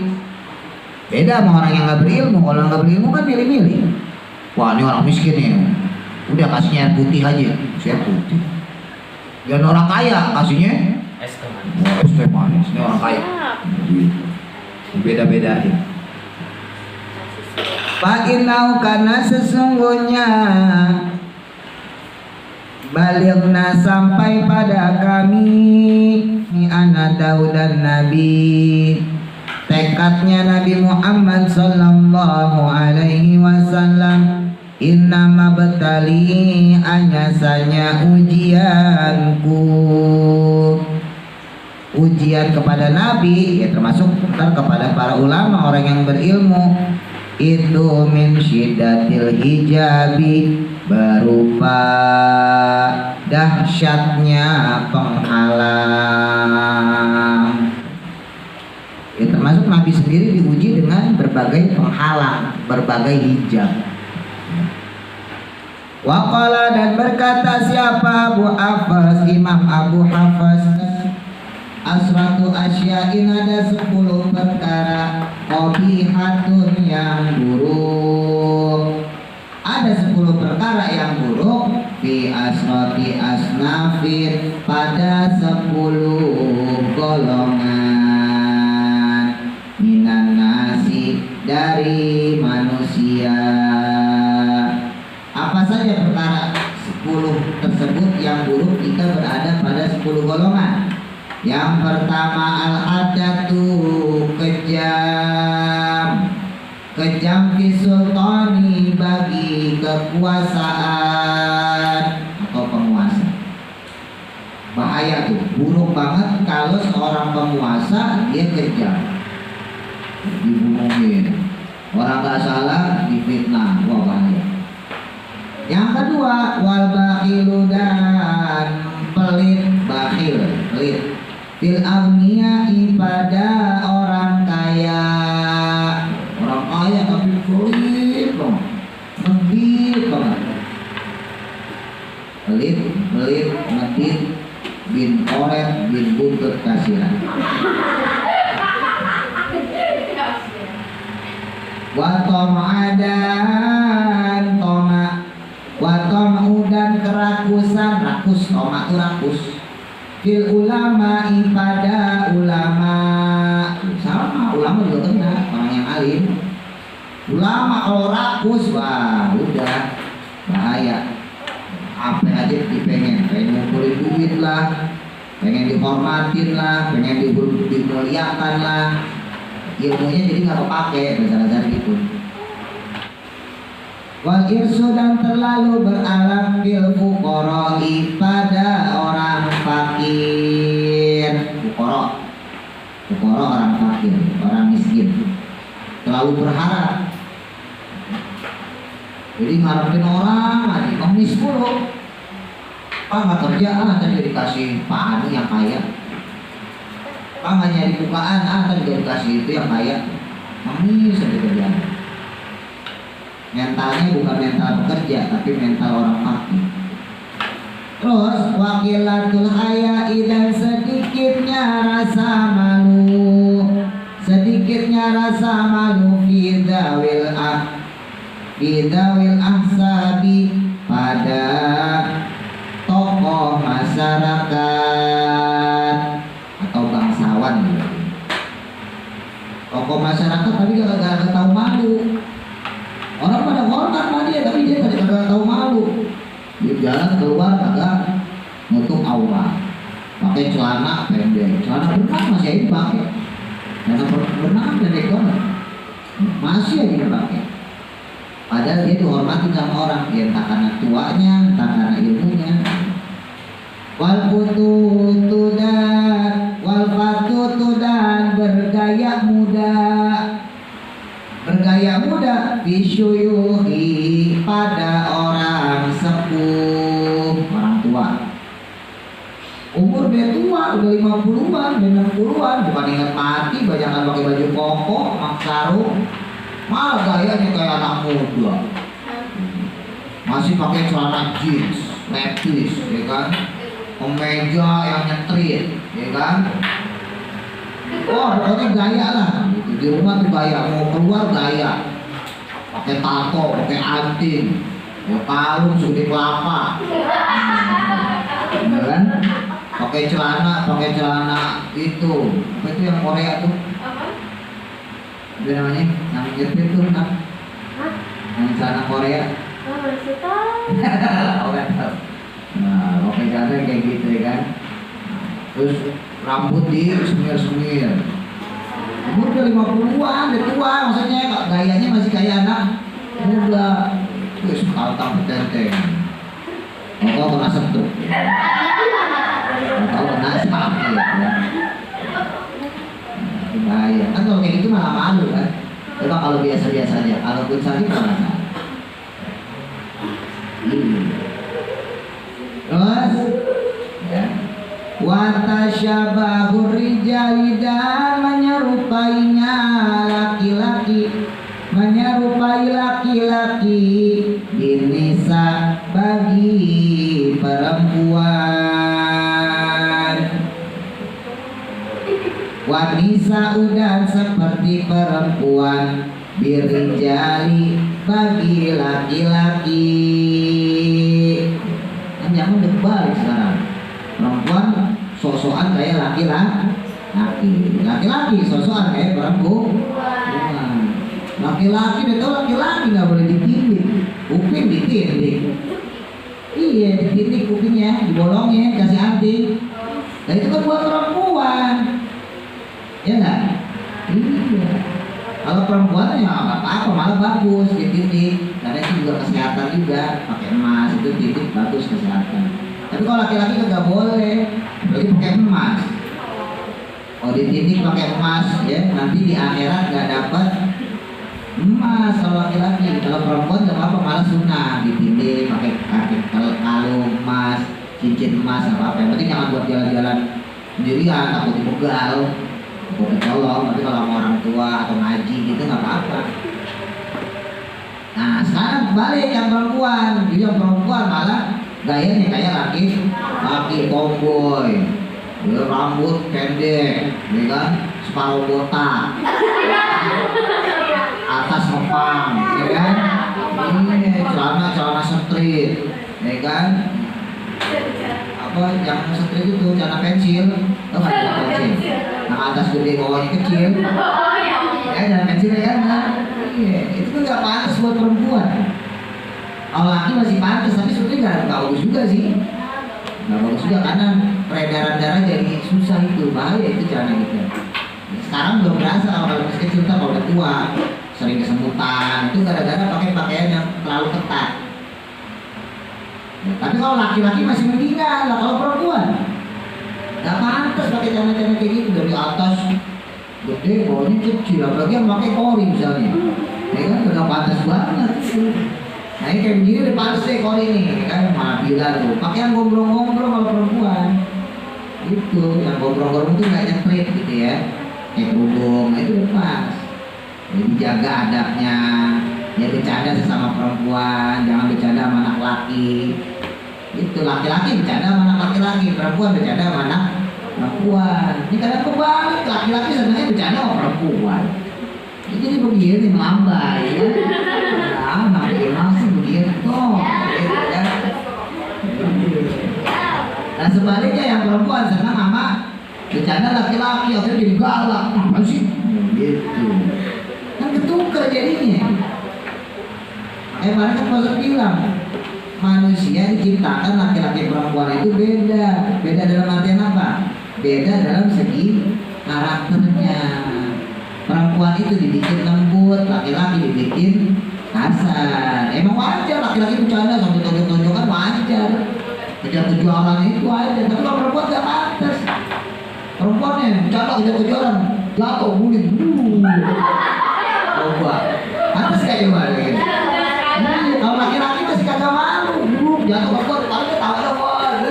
Beda sama orang yang nggak berilmu. Kalau nggak berilmu kan milih-milih. Wah ini orang miskin nih, udah kasihnya air putih aja, air putih. Dan orang kaya kasihnya Es teh manis. oh, es teh manis. Ini orang kaya. Beda-bedain. Fa'inau karena sesungguhnya baligna sampai pada kami ni anak Daud dan Nabi, tekadnya Nabi Muhammad sallallahu alaihi wasallam, innama betali anyasanya ujianku, ujian kepada Nabi ya, termasuk ntar kepada para ulama orang yang berilmu, itu min syiddatil hijabi, berupa dahsyatnya penghalang ya, termasuk Nabi sendiri diuji dengan berbagai penghalang, berbagai hijab. Waqala dan berkata siapa? Abu Hafs, Imam Abu Hafs, asratu asya'in ada 10 perkara qabihatun yang buruk. Ada 10 perkara yang buruk fi asrati asnafin, pada 10 golongan minan nasi, dari manusia. Apa saja perkara 10 tersebut yang buruk jika berada pada 10 golongan? Yang pertama al-hadatu, kejam. Kejam fi sultani, bagi kekuasaan atau penguasa. Bahaya tuh, buruk banget kalau seorang penguasa dia kejam, dibohongin, orang gak salah difitnah, wah bahaya. Yang kedua wal bakhilu, dan pelit, bakhil, pelit, fil aghniyai, pada orang kaya. Orang kaya tapi pelit banget, medit banget. Pelit, medit, bin oret, bin buntut kasihan. Wa tom'adan, toma. Wa tom'u, dan kerakusan, rakus, toma itu rakus. Fil ulama, pada ulama. Sama, ulama juga kena, orang yang alim. Ulama kalau rakus, wah udah bahaya. Apa aja dipengen ngumpulin duit lah, pengen dihormatin lah, pengen dimuliakan lah, ilmunya jadi nggak kepake, dasar-dasar gitu. Wal irsu, dan terlalu beralam bil fuqara'i, pada orang fakir. Fuqara orang fakir, orang miskin. Terlalu berharap, jadi ngarepin orang aja, pengemis mulu. Pak nggak kerja, tadi dikasih Pak Anu yang kaya. Pak nggak nyari bukaan, tadi dikasih itu yang kaya. Pengemis aja kerjaan. Mentalnya bukan mental pekerja, tapi mental orang fakir. Terus wakilatul haya'i, dan sedikitnya rasa malu, sedikitnya rasa malu fi dzawil ahsabi, pada tokoh masyarakat atau bangsawan gitu. Tokoh masyarakat tapi gak tahu malu. Orang pada hormat sama dia, tapi dia kagak tahu malu. Dia jalan keluar kagak nutup aurat, pakai celana pendek, celana berenang masih aja dipakai, celana berenang pendek banget masih aja dipakai. Padahal dia dihormatin sama orang, ya entah karena tuanya, entah karena ilmunya. Wal fututu, dan bergaya muda, bisyuyuhi, pada orang sepuh, orang tua. Umur dia tua, udah 50-an, udah 60-an, bukan ingat mati jangan pakai baju koko, pakai sarung, malah gayanya kayak anak muda. Masih pakai celana jeans, levis, ya kan? Kemeja yang nyetrit, ya kan? Wah, pokoknya gaya lah. Gitu. Di rumah tuh gaya, mau keluar gaya. Pakai tato, pakai anting, ya kalung segede kelapa, ya kan? Pakai celana itu, apa itu yang Korea tuh? Apa namanya? Yang jepit tuh, kan? Yang celana Korea. Oh, kan tahu. Nah, pakai celana kayak gitu ya kan? Terus rambut di semir-semir. Umur udah 50-an, udah tua maksudnya, gayanya masih kayak anak muda. Terus kaltang petenteng. Atau kena sentuh. Atau kena sakit ya. Bahaya. Kan kalau kayak gitu malah malu kan. Coba kalau biasa-biasa aja, kalau pun sakit malah. Terus ya. Watasyabahur rijali dan menyerupainya laki-laki, menyerupai laki-laki binisa bagi perempuan. Wanisa udan seperti perempuan, birijali bagi laki-laki. Kan zaman udah balik sekarang. Perempuan sosokan kayak laki-laki sosokan kayak perempuan. Laki-laki udah tau laki-laki nggak boleh ditindik, kuping ditindik. Iya, ditindik kupingnya, dibolongin, kasih anting. Dan itu kan buat perempuan, ya nggak? Iya. Kalau perempuan ya nggak apa-apa, malah bagus ditindik. Karena itu juga kesehatan juga, pakai emas itu tindik bagus kesehatan. Tapi kalau laki-laki nggak boleh, berarti pakai emas. Kalau ditindik pakai emas, ya nanti di akhirat nggak dapat emas kalau laki-laki. Kalau perempuan nggak apa-apa, malah sunnah ditindik pakai kalung emas, cincin emas apa-apa. Yang penting jangan buat jalan-jalan sendirian, takut dibegal, takut dicolong. Tapi kalau sama orang tua atau ngaji gitu nggak apa-apa. Nah sekarang balik yang perempuan, jadi yang perempuan malah gayanya kayak laki tomboy, rambut pendek, ya kan, separuh botak, atas ngepang, ya kan, ini celana street, ya kan, apa yang street itu celana pensil, tau nggak celana pensil, yang atas gede bawahnya kecil, ya celana pensil ya kan, iya, itu kan nggak pantas buat perempuan. Kalau laki masih pantas, tapi sebetulnya nggak bagus juga sih. Nggak bagus juga karena peredaran darah jadi susah itu, bahaya itu cara gitu. Sekarang belum berasa kalau masih kecil, kalau udah tua sering kesemutan, itu gara-gara pakai pakaian yang terlalu ketat. Ya, tapi kalau laki-laki masih mendingan lah, kalau perempuan nggak pantas pakai celana-celana kayak gitu dari atas gede, bawahnya kecil, apalagi yang pakai kori misalnya. Ya kan udah pantas banget. Nah ini kayak begini udah pantas deh kori ini, kan malah bilang tuh pakaian gombrong-gombrong kalau perempuan itu, yang gombrong-gombrong itu nggak nyetrit gitu ya, kayak kerudung, nah itu udah pas. Jadi jaga adabnya, ya bercanda sesama perempuan, jangan bercanda sama anak laki. Itu laki-laki bercanda sama anak laki-laki, perempuan bercanda sama anak perempuan. Ini kadang kebalik, laki-laki sebenarnya bercanda sama perempuan. Jadi begini melambai ya. Nah, langsung begini toh. Nah sebaliknya yang perempuan senang sama bercanda laki-laki, akhirnya jadi galak. Apa sih? Gitu. Kan ketukar jadinya. Makanya kan Rasul bilang manusia diciptakan laki-laki perempuan itu beda. Beda dalam artian apa? Beda dalam segi karakternya. Perempuan itu dibikin lembut, laki-laki dibikin kasar. Emang wajar laki-laki bercanda sampai tonjok-tonjokan wajar. Kejar-kejaran itu wajar. Tapi kalau perempuan gak pantas. Perempuannya bercanda kejar-kejaran, jatuh guling. Coba, pantas kayak gimana gitu? Kalau laki-laki masih kagak malu, jatuh perempuan, paling ketawa doang.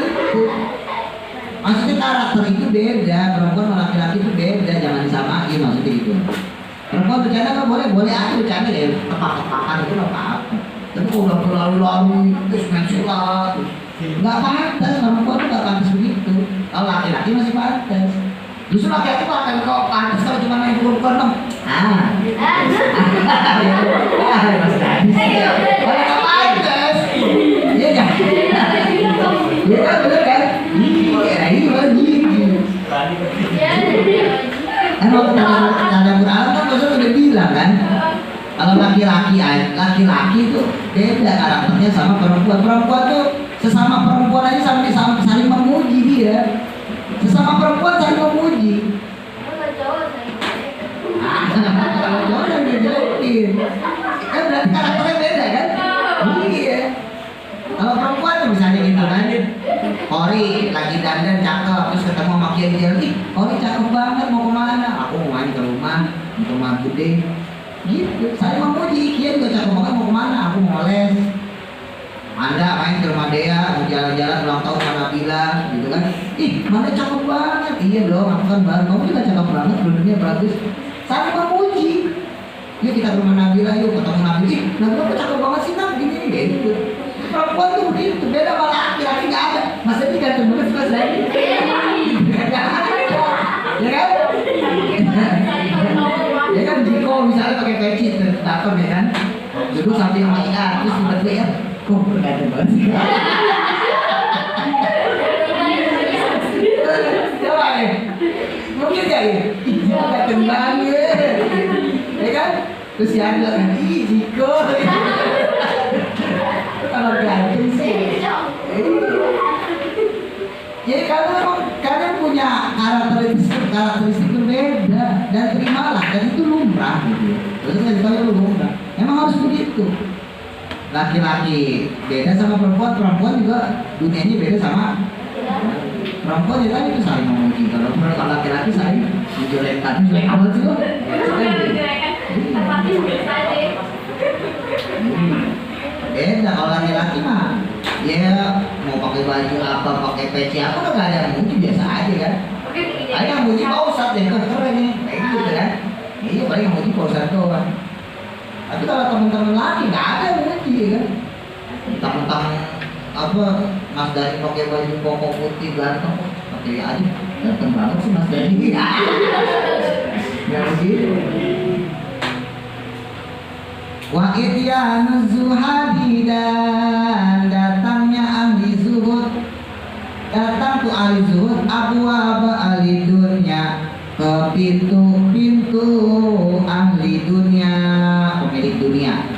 Maksudnya karakter itu beda, perempuan sama laki-laki itu beda, jangan disamain maksudnya. gitu. Perempuan bercanda kan boleh aja bercanda ya, kepak-kepakan itu nggak apa-apa. Tapi kalau udah berlalu-lalu terus main sulat, nggak pantas. Perempuan tuh nggak pantas begitu. Kalau laki-laki masih pantas. Justru laki-laki kalau pantas kalau cuma main pukul-pukul dong. Mas Gadis. Kalau nggak pantas, iya nggak? Iya kan bener kan? Iya gitu. Kan waktu tanda Quran kan Rasul udah bilang kan, kalau laki-laki itu beda karakternya sama perempuan. Perempuan tuh sesama perempuan aja sampai saling memuji dia. Sesama perempuan saling memuji. Kalau cowok yang dijelekin, kan berarti karakternya beda kan? Iya. Kalau perempuan tuh misalnya gitu kan, Ori lagi dandan cakep, terus ketemu sama Kiai Jalil, Ori cakep banget, mau kemana? Aku mau main ke rumah Bude. Gitu, saya memuji, Kiai juga cakep banget, mau kemana? Aku mau les. Anda main ke rumah Dea, mau jalan-jalan ulang tahun sama Nabila, gitu kan? Ih, mana cakep banget? Iya dong, aku kan baru, kamu juga cakep banget, produknya bagus. Saya memuji. Yuk kita ke rumah Nabila, yuk ketemu Nabila. Ih, Nabila kok cakep banget sih, Nak? Gini, gitu. Perempuan tuh begitu, beda sama laki-laki nggak ada. Masa ini ganteng banget suka saya? Ya kan? Ya kan Jiko misalnya pakai peci datang ya kan? Dulu samping sama Ian, terus tiba-tiba ya, kok ganteng banget sih? Coba nih, mungkin gak ya? Ih, ganteng banget, ya kan? Terus Ian bilang, ih Jiko. Kalau ganteng sih, jadi kalian punya karakteristik berbeda dan terimalah, dan itu lumrah gitu. Terus saya tahu lumrah. Emang harus begitu. Laki-laki beda sama perempuan, perempuan juga dunianya beda sama perempuan. Ya tadi itu saling memuji. Kalau laki-laki saling menjelekkan, jelek amat sih kok. Beda kalau laki-laki mah, ya mau pakai baju apa, pakai peci apa kan gak ada yang muji, biasa aja kan. Ada yang muji Pak Ustadz deh, keren nih, kayak gitu kan. Iya, paling yang muji Pak Ustadz doang. Tapi kalau teman-teman laki nggak ada yang muji kan. Mentang-mentang apa Mas Dani pakai baju koko putih ganteng, pakai aja ganteng banget sih Mas Dani. Nggak begitu. Wa ityanu zuhadi, dan datangnya ahli zuhud, datang tuh ahli zuhud, abwaba ahli dunya, ke pintu-pintu ahli dunia, pemilik dunia.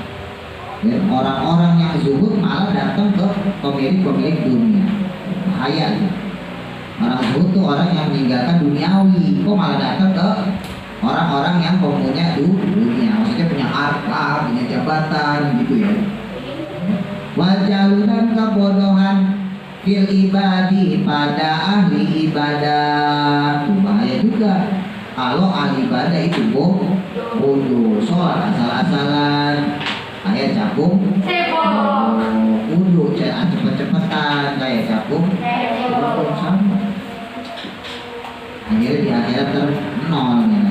Dan orang-orang yang zuhud malah datang ke pemilik dunia. Bahaya nih. Orang zuhud tuh orang yang meninggalkan duniawi, kok malah datang ke orang-orang yang punya dunia, maksudnya punya harta, punya jabatan gitu ya. Wajalunan kebodohan fil ibadi, pada ahli ibadah. Itu bahaya juga kalau ahli ibadah itu bodoh, sholat asal-asalan, kayak capung kudu cepet-cepetan, kayak capung sama. Akhirnya di akhirat nol ya.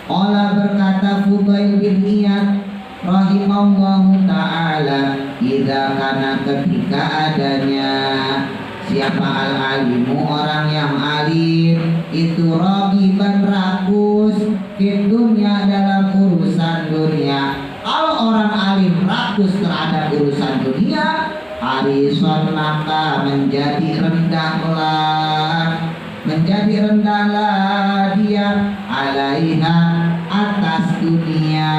Qala berkata Fudail bin Iyad rahimallahu ta'ala, idza kana ketika adanya siapa al-alimu orang yang alim itu ragiban rakus di dunia dalam urusan dunia. Kalau orang alim rakus terhadap urusan dunia, harison maka menjadi rendahlah dia alaiha, atas dunia.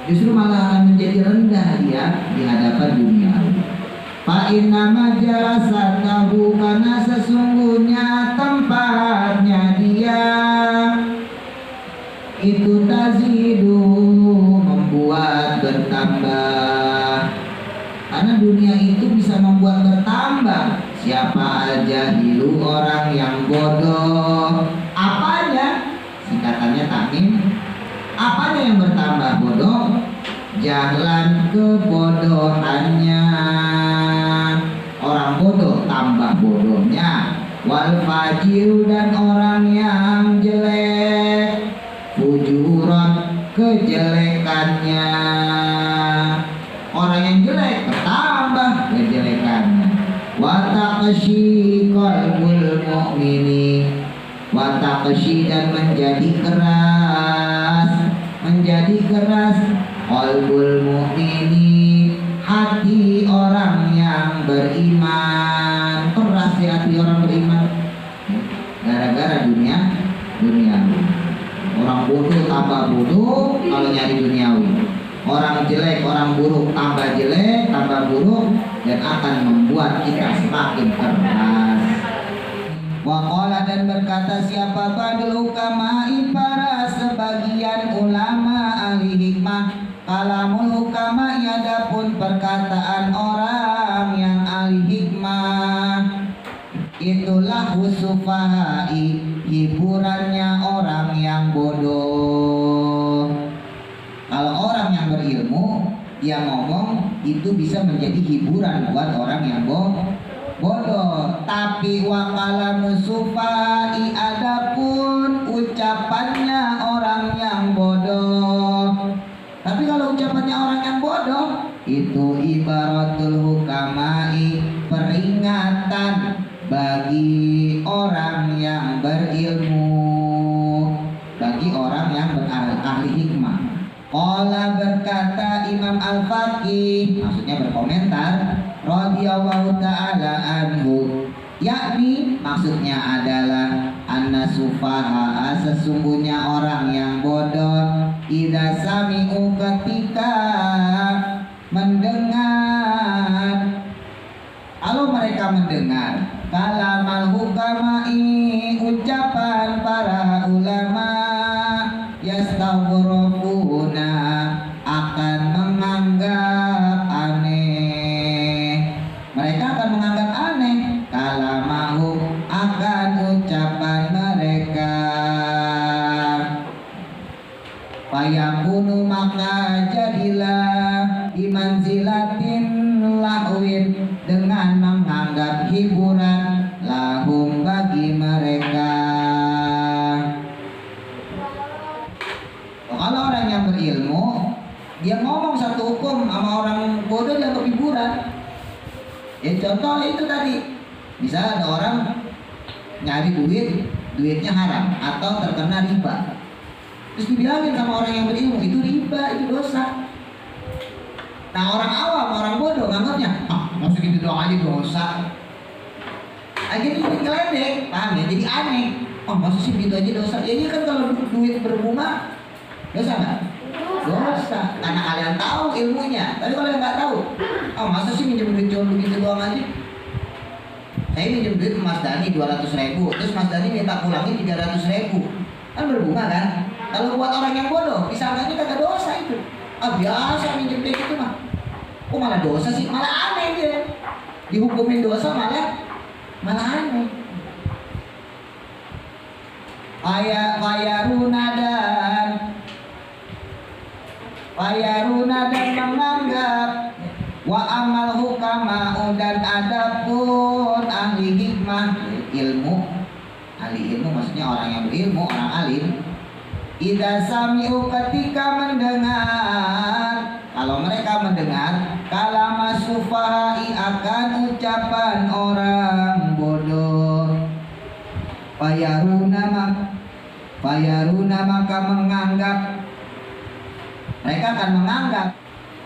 Justru malah akan menjadi rendah dia di hadapan dunia. Fa inna majalasatahu, karena sesungguhnya tempatnya dia itu tazidu, membuat bertambah. Karena dunia itu bisa membuat bertambah. Siapa aja hilu orang yang bodoh. Apanya? Singkatannya takmin. Apanya yang bertambah bodoh? Jahlan, kebodohannya. Orang bodoh tambah bodohnya. wal fajiru dan orang yang jelek, fujuran kejelekannya. Orang yang jelek bertambah kejelekannya. Wa taqshi qalbul mu'mini, wa taqshi dan menjadi keras qalbul mu'mini, hati orang yang beriman. Keras di hati orang beriman gara-gara duniawi. Orang bodoh tambah bodoh kalau nyari duniawi. Orang jelek, orang buruk tambah jelek, tambah buruk, dan akan membuat kita semakin keras. Waqala dan berkata siapa badul hukama'i, para sebagian ulama ahli hikmah, kalamul hukama'i adapun perkataan orang yang ahli hikmah, itulah husufahai, hiburannya orang yang bodoh. Kalau orang yang berilmu dia ngomong itu bisa menjadi hiburan buat orang yang bodoh. Tapi wakalamu sufai, adapun ucapannya orang yang bodoh. Tapi kalau ucapannya orang yang bodoh itu ibaratul hukamai, peringatan bagi orang yang berilmu, bagi orang yang ahli hikmah. Qala berkata Imam Al-Faqih, maksudnya berkomentar, radhiyallahu ta'ala anhu, yakni maksudnya adalah anna sufaha, sesungguhnya orang yang bodoh, idza sami'u ketika mendengar, kalau mereka mendengar kalamal hukama'i, ucapan para ulama, yastaghfiruna, akan menganggap aneh. Mereka akan menganggap aneh kalamahu, akan ucapan mereka. Fayakunu, maka jadilah bimanzilatin lahwin, dengan menganggap hiburan lahum bagi mereka. Kalau orang yang berilmu dia ngomong satu hukum sama orang bodoh dianggap hiburan. Ya contoh itu tadi, bisa ada orang nyari duitnya haram atau terkena riba, terus dibilangin sama orang yang berilmu itu riba, itu dosa. Nah orang awam, orang bodoh nganggapnya maksud gitu doang aja dosa. Akhirnya jadi ngeledek, paham ya? Jadi aneh. Maksud sih gitu aja dosa. Ya ini kan kalau duit berbunga dosa nggak? Dosa. Karena kalian tahu ilmunya. Tapi kalau yang nggak tahu, masa sih minjem duit cuma begitu doang aja? Saya minjem duit ke Mas Dani 200.000, terus Mas Dani minta pulangin 300.000, kan berbunga kan? Kalau buat orang yang bodoh, disangkanya kagak dosa itu. Biasa minjem kayak gitu mah. Kok malah dosa sih? Malah aneh dia. Dihukumin dosa malah aneh. Fayaruna dan menganggap, wa amal hukama'u, dan adapun ahli hikmah, ahli ilmu maksudnya orang yang berilmu, orang alim, idza sami'u, ketika mendengar, kalau mereka mendengar kalama sufahai, akan ucapan orang bodoh, fayaruna maka menganggap, mereka akan menganggap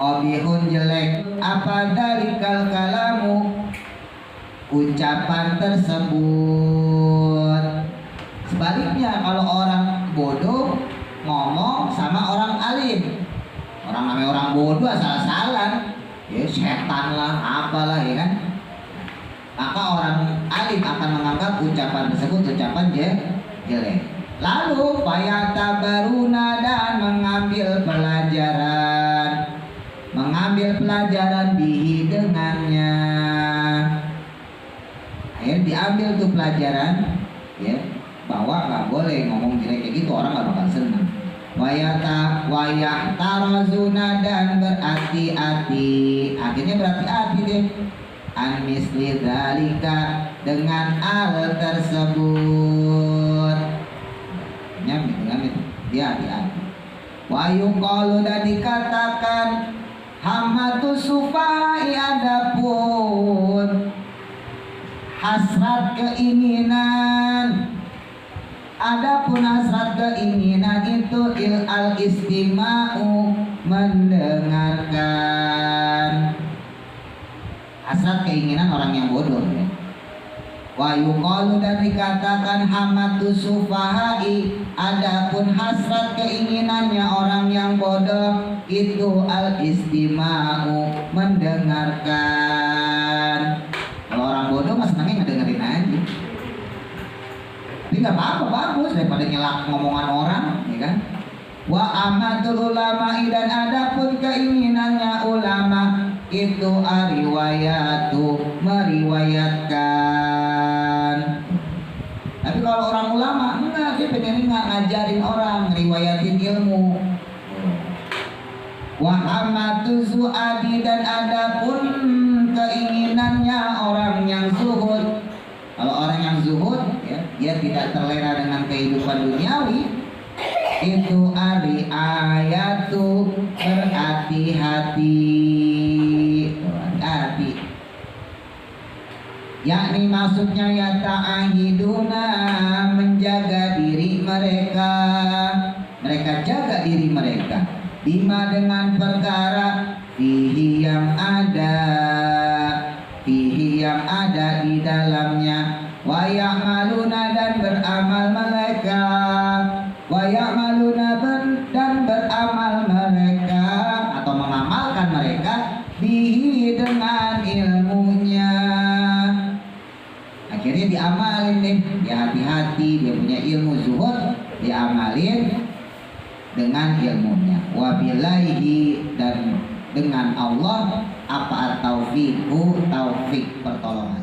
obihun, jelek, apa dalikal kalamu, ucapan tersebut. Sebaliknya kalau orang bodoh ngomong sama orang alim, orang namanya orang bodoh asal-asalan, ya setan lah, apalah ya kan, maka orang alim akan menganggap ucapan tersebut ucapan jelek. Lalu fayatabaruna, dan mengambil pelajaran bihi, dengannya. Akhirnya diambil tuh pelajaran, ya, bahwa nggak boleh ngomong jelek kayak gitu, orang nggak bakal senang. Wayahtarazuna, dan berhati-hati. Akhirnya berhati-hati deh. an misli dzalika dengan hal tersebut. Nyamit dia hati-hati. Wa yuqalu dan dikatakan hamatu sufai adapun hasrat keinginan. Adapun hasrat keinginan itu al istima'u mendengarkan. Hasrat keinginan orang yang bodoh ya. Wa yuqalu dan dikatakan hamatu sufahai adapun hasrat keinginannya orang yang bodoh itu al istima'u mendengarkan. Kalau orang bodoh mah senangnya ngedengerin aja. Ini nggak apa-apa, bagus daripada nyelak ngomongan orang, ya kan? Wa amatul ulama dan adapun keinginannya ulama itu ariwayatu meriwayatkan. Tapi kalau orang ulama enggak, dia pengen ngajarin orang, ngeriwayatin ilmu. Wa amatu suadi dan adapun keinginannya orang yang zuhud. Kalau orang yang zuhud ya, dia tidak terlena dengan kehidupan duniawi, itu ayatu berhati-hati. Hati. Yakni maksudnya ya ta'ahiduna menjaga diri mereka. Mereka jaga diri mereka bima dengan perkara fihi yang ada di dalamnya wa ya'maluna dan beramal mereka dan beramal mereka atau mengamalkan mereka bihi dengan ilmunya. Akhirnya diamalin deh, dia hati-hati, dia punya ilmu zuhud, diamalin dengan ilmunya. Wabillahi dan dengan Allah apa taufik pertolongan.